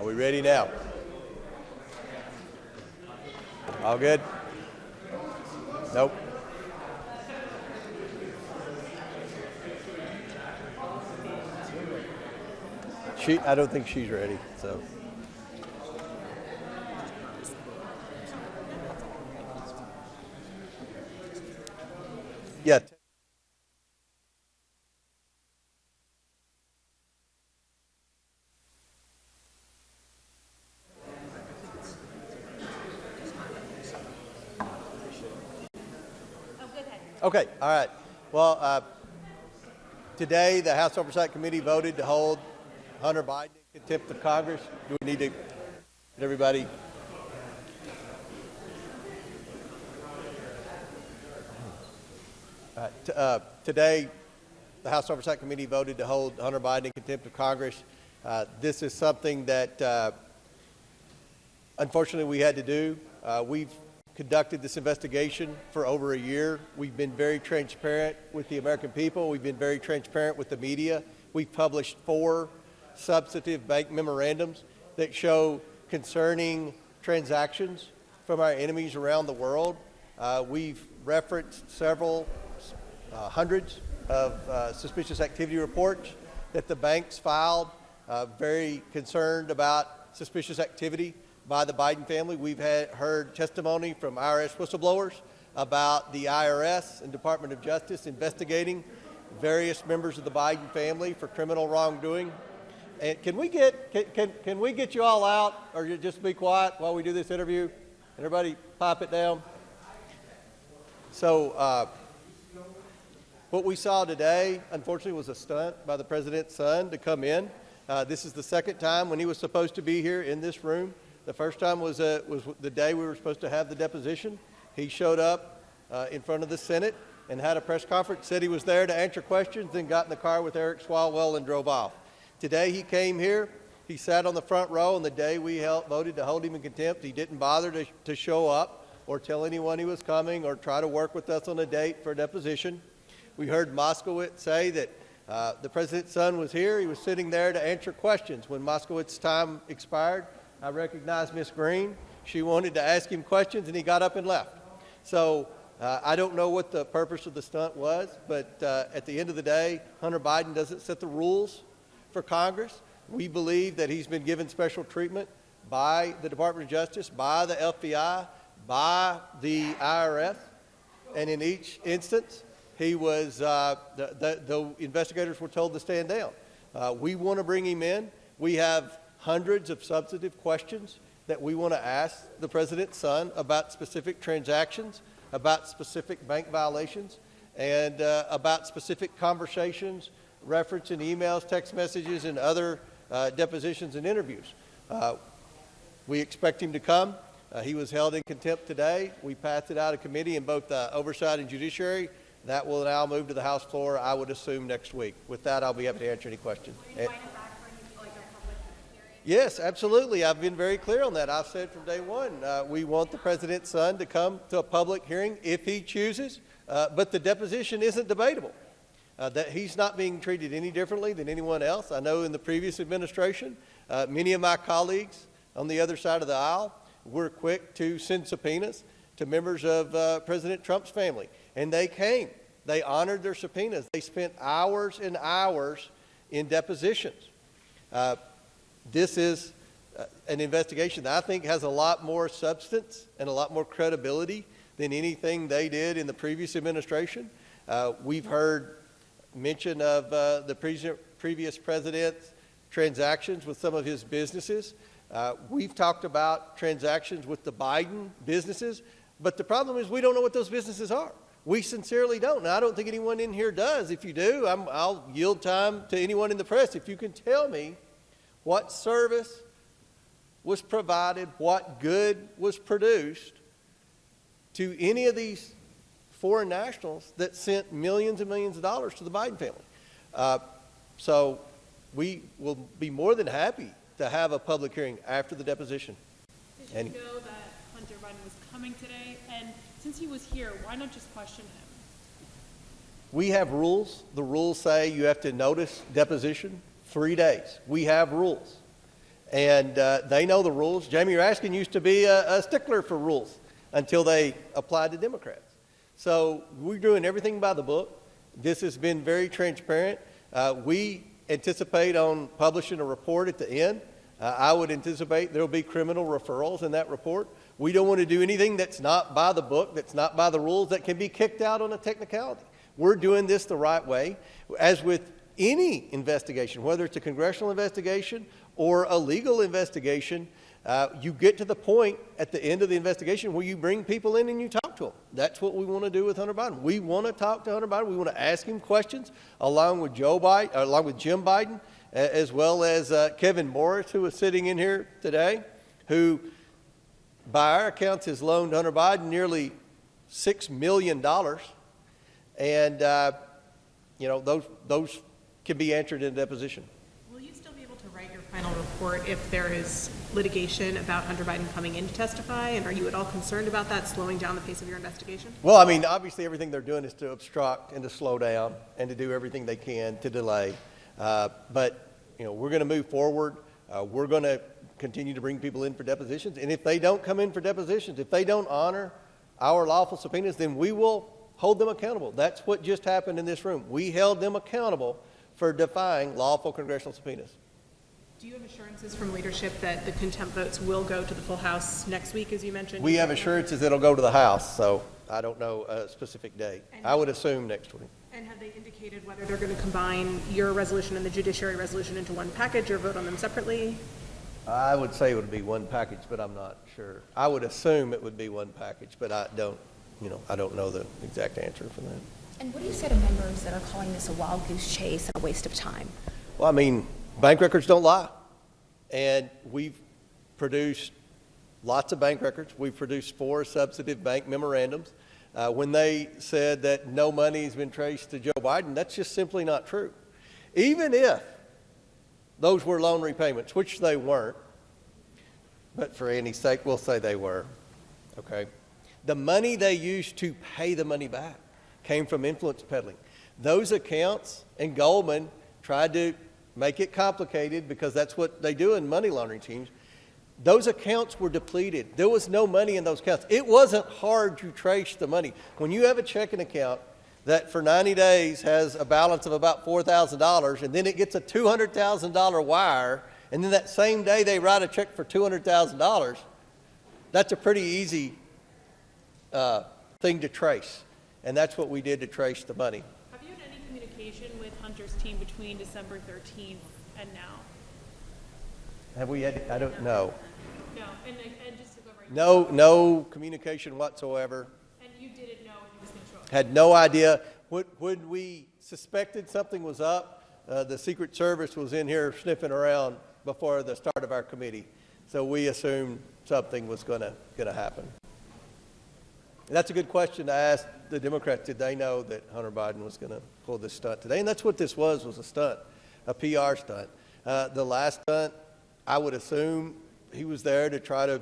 Are we ready now? All good? Nope. I don't think she's ready, so. Yeah. Okay, all right. Well, today the House Oversight Committee voted to hold Hunter Biden in contempt of Congress. Do we need to get everybody? Today the House Oversight Committee voted to hold Hunter Biden in contempt of Congress. This is something that unfortunately we had to do. We've conducted this investigation for over a year. We've been very transparent with the American people. We've been very transparent with the media. We've published 4 substantive bank memorandums that show concerning transactions from our enemies around the world. We've referenced several hundreds of suspicious activity reports that the banks filed, very concerned about suspicious activity by the Biden family. We've heard testimony from IRS whistleblowers about the IRS and Department of Justice investigating various members of the Biden family for criminal wrongdoing. And can we get you all out, or you just be quiet while we do this interview? Everybody pipe it down. So what we saw today, unfortunately, was a stunt by the president's son to come in. This is the second time when he was supposed to be here in this room. The first time was the day we were supposed to have the deposition. He showed up in front of the Senate and had a press conference, said he was there to answer questions, then got in the car with Eric Swalwell and drove off. Today he came here, he sat on the front row, and the day we voted to hold him in contempt, he didn't bother to show up or tell anyone he was coming or try to work with us on a date for a deposition. We heard Moskowitz say that the president's son was here. He was sitting there to answer questions. When Moskowitz's time expired, I recognized Miss Green. She wanted to ask him questions, and he got up and left. So I don't know what the purpose of the stunt was, but at the end of the day, Hunter Biden doesn't set the rules for Congress. We believe that he's been given special treatment by the Department of Justice, by the FBI, by the IRS, and in each instance, he was, the investigators were told to stand down. We want to bring him in. We have hundreds of substantive questions that we want to ask the president's son about specific transactions, about specific bank violations, and about specific conversations, referencing emails, text messages, and other depositions and interviews. We expect him to come. He was held in contempt today. We passed it out of committee in both Oversight and Judiciary. That will now move to the House floor, I would assume, next week. With that, I'll be happy to answer any questions. Yes, absolutely. I've been very clear on that. I've said from day one, we want the president's son to come to a public hearing if he chooses, but the deposition isn't debatable. That he's not being treated any differently than anyone else. I know in the previous administration, many of my colleagues on the other side of the aisle were quick to send subpoenas to members of President Trump's family, and they came. They honored their subpoenas. They spent hours and hours in depositions. This is an investigation that I think has a lot more substance and a lot more credibility than anything they did in the previous administration. We've heard mention of the previous president's transactions with some of his businesses. We've talked about transactions with the Biden businesses, but the problem is we don't know what those businesses are. We sincerely don't, and I don't think anyone in here does. If you do, I'll yield time to anyone in the press. If you can tell me what service was provided, what good was produced to any of these foreign nationals that sent millions and millions of dollars to the Biden family. So we will be more than happy to have a public hearing after the deposition. Did you know that Hunter Biden was coming today? And since he was here, why not just question him? We have rules. The rules say you have to notice deposition 3 days. We have rules. And they know the rules. Jamie Raskin used to be a stickler for rules until they applied to Democrats. So we're doing everything by the book. This has been very transparent. We anticipate on publishing a report at the end. I would anticipate there will be criminal referrals in that report. We don't want to do anything that's not by the book, that's not by the rules, that can be kicked out on a technicality. We're doing this the right way. As with any investigation, whether it's a congressional investigation or a legal investigation, you get to the point at the end of the investigation where you bring people in and you talk to them. That's what we want to do with Hunter Biden. We want to talk to Hunter Biden. We want to ask him questions along with Jim Biden, as well as Kevin Morris, who is sitting in here today, who, by our accounts, has loaned Hunter Biden nearly $6 million. And, you know, those can be answered in a deposition. Will you still be able to write your final report if there is litigation about Hunter Biden coming in to testify? And are you at all concerned about that slowing down the pace of your investigation? Well, I mean, obviously everything they're doing is to obstruct and to slow down and to do everything they can to delay. But, you know, we're going to move forward. We're going to continue to bring people in for depositions. And if they don't come in for depositions, if they don't honor our lawful subpoenas, then we will hold them accountable. That's what just happened in this room. We held them accountable for defying lawful congressional subpoenas. Do you have assurances from leadership that the contempt votes will go to the full House next week, as you mentioned? We have assurances it'll go to the House, so I don't know a specific date. I would assume next week. And have they indicated whether they're going to combine your resolution and the judiciary resolution into one package or vote on them separately? I would say it would be one package, but I'm not sure. I would assume it would be one package, but I don't know the exact answer for that. And what do you say to members that are calling this a wild goose chase and a waste of time? Well, I mean, bank records don't lie. And we've produced lots of bank records. We've produced 4 substantive bank memorandums. When they said that no money has been traced to Joe Biden, that's just simply not true. Even if those were loan repayments, which they weren't, but for any sake, we'll say they were, okay? The money they used to pay the money back came from influence peddling. Those accounts, and Goldman tried to make it complicated because that's what they do in money laundering teams. Those accounts were depleted. There was no money in those accounts. It wasn't hard to trace the money. When you have a checking account that for 90 days has a balance of about $4,000 and then it gets a $200,000 wire and then that same day they write a check for $200,000, that's a pretty easy thing to trace. And that's what we did to trace the money. Have you had any communication with Hunter's team between December 13th and now? Have we had, I don't know. No, and just to go right No communication whatsoever. And you didn't know he was going to show up? Had no idea. When we suspected something was up, the Secret Service was in here sniffing around before the start of our committee. So we assumed something was going to happen. And that's a good question to ask the Democrats. Did they know that Hunter Biden was going to pull this stunt today? And that's what this was a stunt, a PR stunt. The last stunt, I would assume he was there to try to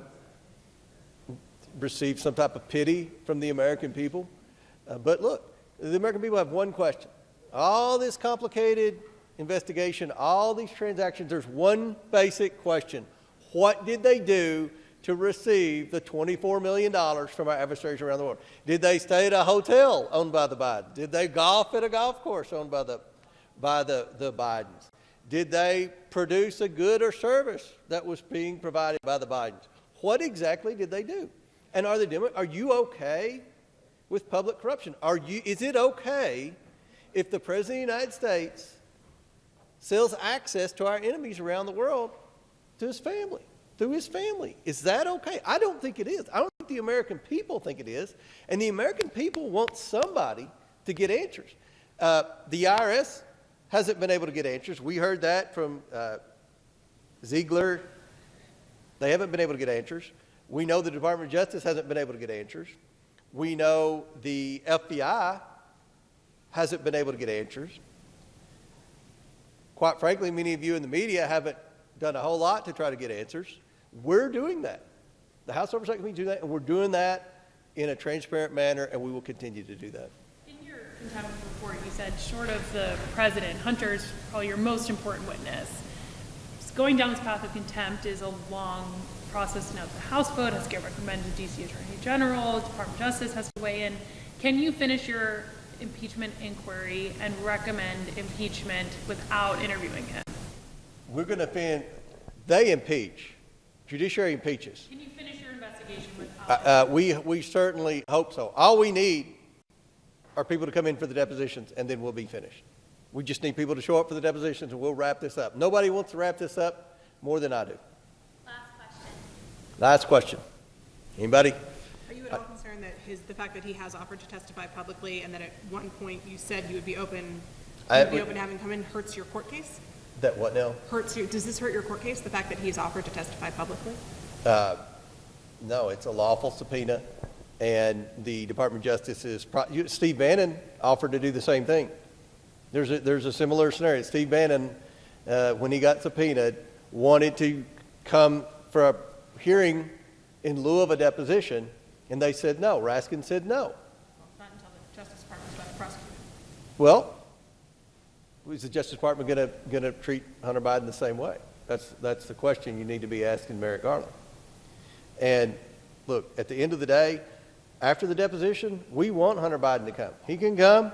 receive some type of pity from the American people. But look, the American people have one question. All this complicated investigation, all these transactions, there's one basic question. What did they do to receive the $24 million from our adversaries around the world? Did they stay at a hotel owned by the Bidens? Did they golf at a golf course owned by the Bidens? Did they produce a good or service that was being provided by the Bidens? What exactly did they do? And are you okay with public corruption? Is it okay if the President of the United States sells access to our enemies around the world to his family, through his family? Is that okay? I don't think it is. I don't think the American people think it is. And the American people want somebody to get answers. The IRS hasn't been able to get answers. We heard that from Ziegler. They haven't been able to get answers. We know the Department of Justice hasn't been able to get answers. We know the FBI hasn't been able to get answers. Quite frankly, many of you in the media haven't done a whole lot to try to get answers. We're doing that. The House Oversight Committee is doing that, and we're doing that in a transparent manner, and we will continue to do that. In your contempt report, you said, short of the president, Hunter's probably your most important witness. going down this path of contempt is a long process. Now the House vote has to get recommended to DC Attorney General, Department of Justice has to weigh in. Can you finish your impeachment inquiry and recommend impeachment without interviewing him? We're going to they impeach. Judiciary impeaches. Can you finish your investigation without? We certainly hope so. All we need are people to come in for the depositions, and then we'll be finished. We just need people to show up for the depositions, and we'll wrap this up. Nobody wants to wrap this up more than I do. Last question. Last question. Anybody? Are you at all concerned that the fact that he has offered to testify publicly and that at one point you said you would be open to having him come in hurts your court case? That what now? Does this hurt your court case, the fact that he's offered to testify publicly? No, it's a lawful subpoena, and the Department of Justice is, Steve Bannon offered to do the same thing. There's a similar scenario. Steve Bannon, when he got subpoenaed, wanted to come for a hearing in lieu of a deposition, and they said no. Raskin said no. Well, not until the Justice Department's about to prosecute. Well, is the Justice Department going to treat Hunter Biden the same way? That's the question you need to be asking Merrick Garland. And look, at the end of the day, after the deposition, we want Hunter Biden to come. He can come,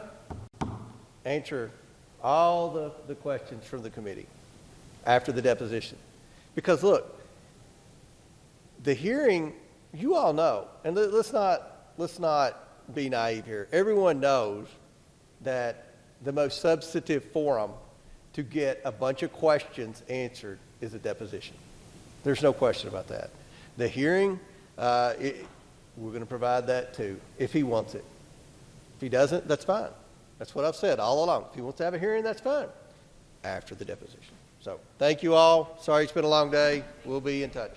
answer all the questions from the committee after the deposition. Because look, the hearing, you all know, and let's not be naive here. Everyone knows that the most substantive forum to get a bunch of questions answered is a deposition. There's no question about that. The hearing, we're going to provide that too, if he wants it. If he doesn't, that's fine. That's what I've said all along. If he wants to have a hearing, that's fine, after the deposition. So thank you all. Sorry it's been a long day. We'll be in touch.